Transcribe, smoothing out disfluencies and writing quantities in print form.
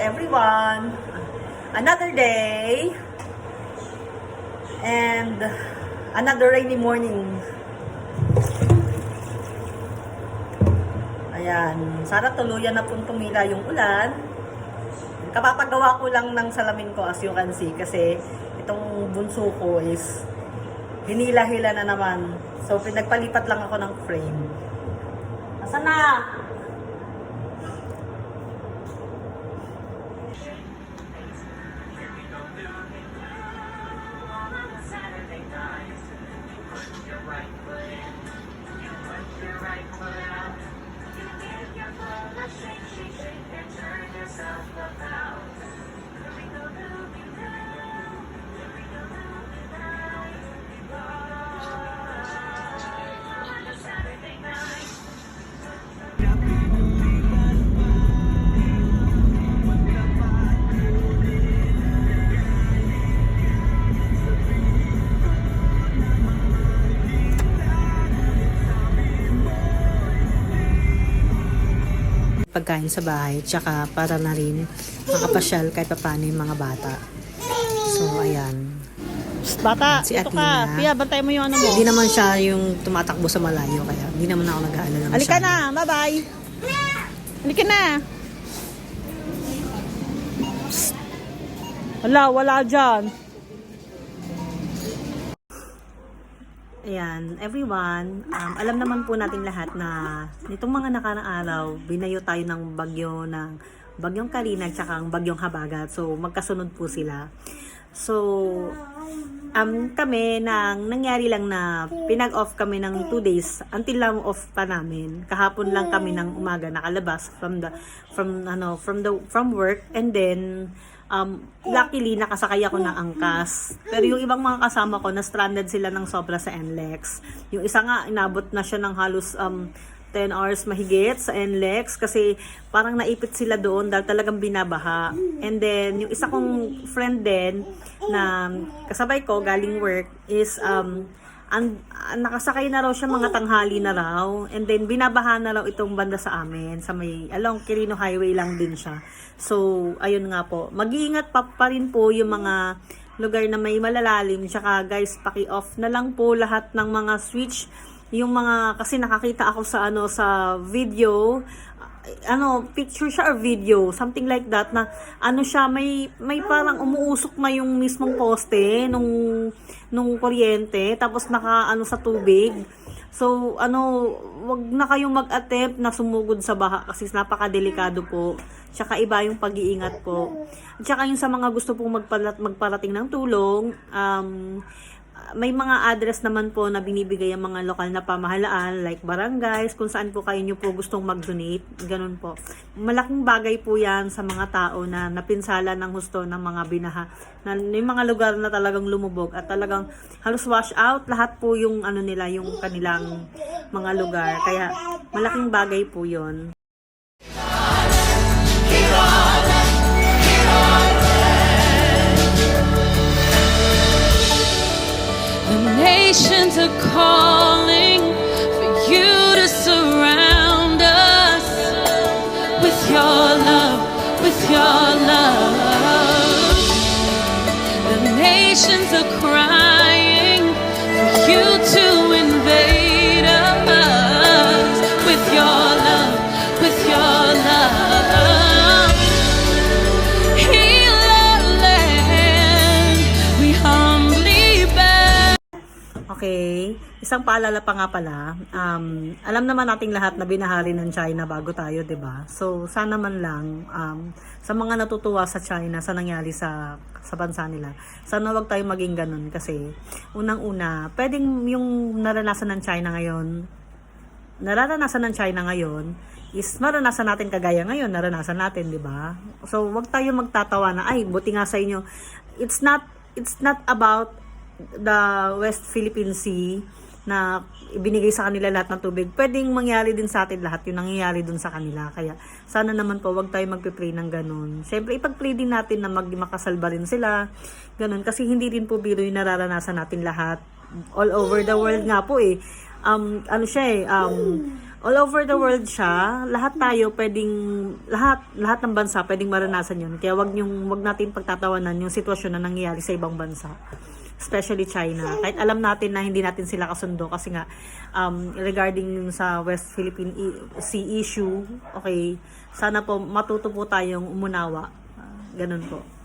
everyone. Another day and another rainy morning. Ayan, sana tuluyan na pong tumila yung ulan. Kapapagawa ko lang ng salamin ko as you can see kasi itong bunso ko is hinila-hila na naman. So pinagpalipat lang ako ng frame. Asan na? Pagkain sa bahay, tsaka para na rin makapasyal kahit paano yung mga bata. So, ayan. Bata, Si ito Athena. ka. Pia, bantay mo yung ano mo. Hindi naman siya yung tumatakbo sa malayo, kaya hindi naman ako nag-aalala masyado. Halika na, bye-bye. Halika na. Wala dyan. Ayan, everyone, alam naman po nating lahat na nitong mga nakarang araw, binayo tayo ng bagyong Karina at saka ang bagyong Habagat. So, magkasunod po sila. So, kami nangyari lang na pinag-off kami ng 2 days until lang off pa namin. Kahapon lang kami ng umaga nakalabas from work, and then luckily nakasakay ako ng angkas. Pero yung ibang mga kasama ko na stranded sila ng sobra sa NLEX. Yung isa nga inabot na siya ng halos 10 hours mahigit sa NLEX kasi parang naipit sila doon dahil talagang binabaha. And then, yung isa kong friend din na kasabay ko galing work is nakasakay na raw siya mga tanghali na raw. And then, binabaha na raw itong banda sa amin. Sa may along Quirino Highway lang din siya. So, ayun nga po. Mag-iingat pa rin po yung mga lugar na may malalalim. Tsaka guys, paki-off na lang po lahat ng mga switch. Yung mga, kasi nakakita ako sa sa video, picture siya or video, something like that, na siya, may parang umuusok na yung mismong poste nung kuryente, tapos sa tubig. So, wag na kayong mag-attempt na sumugod sa baha kasi napakadelikado po. Tsaka iba yung pag-iingat po. Tsaka yung sa mga gusto pong magparating ng tulong, may mga address naman po na binibigay ang mga lokal na pamahalaan like barangays, kung saan po kayo nyo po gustong mag-donate, ganun po. Malaking bagay po yan sa mga tao na napinsala ng husto ng mga binaha, na yung mga lugar na talagang lumubog at talagang halos wash out lahat po yung nila, yung kanilang mga lugar. Kaya malaking bagay po yon. Nations are calling for you to surround us with your love, with your love. The nations are crying for you to invade us with your love, with your love. Heal our land, we humbly bow. Okay, isang paalala pa nga pala, alam naman nating lahat na binahari ng China bago tayo, 'di ba? So sana man lang sa mga natutuwa sa China sa nangyari sa bansa nila, sana wag tayo maging ganun kasi unang-una, pwedeng yung naranasan ng China ngayon is maranasan natin kagaya ngayon, naranasan natin, 'di ba? So wag tayo magtatawa na ay buti nga sa inyo. It's not about the West Philippine Sea na ibinigay sa kanila lahat ng tubig. Pwedeng mangyari din sa atin lahat yung nangyayari dun sa kanila. Kaya sana naman po wag tayo magpe-pray ng ganun. Siyempre ipag-pray din natin na makasalba rin sila. Ganun. Kasi hindi rin po biro yung nararanasan natin lahat. All over the world nga po eh. all over the world siya. Lahat tayo pwedeng, lahat ng bansa pwedeng maranasan yun. Kaya wag natin pagtatawanan yung sitwasyon na nangyayari sa ibang bansa. Especially China. Kahit alam natin na hindi natin sila kasundo kasi nga regarding sa West Philippine Sea issue, okay, sana po matuto po tayong umunawa. Ganun po.